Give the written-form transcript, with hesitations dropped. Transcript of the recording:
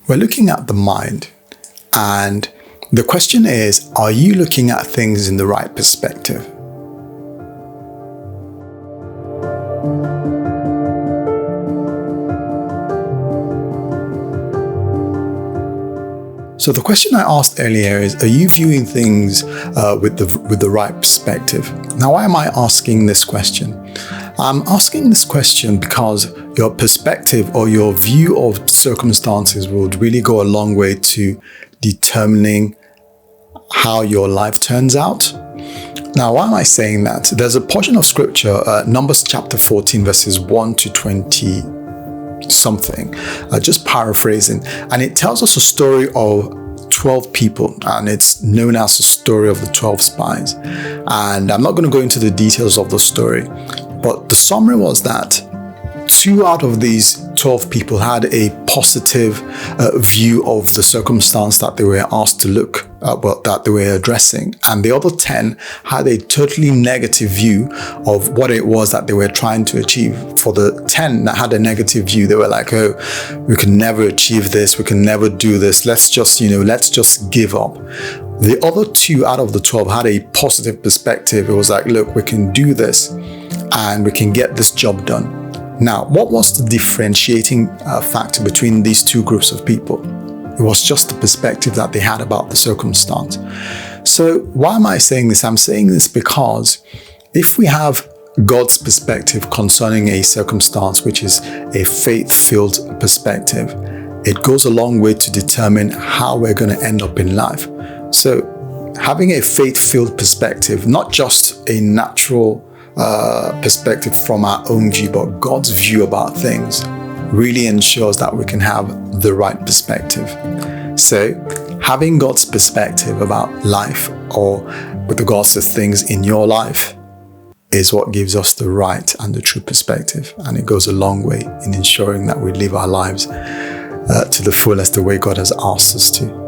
We're looking at the mind, and the question is, are you looking at things in the right perspective? So the question I asked earlier is, are you viewing things with the right perspective? Now, why am I asking this question? I'm asking this question because your perspective or your view of circumstances will really go a long way to determining how your life turns out. Now, why am I saying that? There's a portion of scripture, Numbers chapter 14, verses 1 to 20 something, just paraphrasing, and it tells us a story of 12 people, and it's known as the story of the 12 spies. And I'm not going to go into the details of the story, but the summary was that 2 out of these 12 people had a positive view of the circumstance that they were asked to look that they were addressing, and the other 10 had a totally negative view of what it was that they were trying to achieve. For the 10 that had a negative view, they were like, oh, we can never achieve this, we can never do this, let's just give up. The other 2 out of the 12 had a positive perspective. It was like, look, we can do this and we can get this job done. Now, what was the differentiating factor between these 2 groups of people? It was just the perspective that they had about the circumstance. So why am I saying this? I'm saying this because if we have God's perspective concerning a circumstance, which is a faith-filled perspective, it goes a long way to determine how we're going to end up in life. So having a faith-filled perspective, not just a natural perspective from our own view, but God's view about things, really ensures that we can have the right perspective. So having God's perspective about life, or with regards to things in your life, is what gives us the right and the true perspective. And it goes a long way in ensuring that we live our lives to the fullest, the way God has asked us to.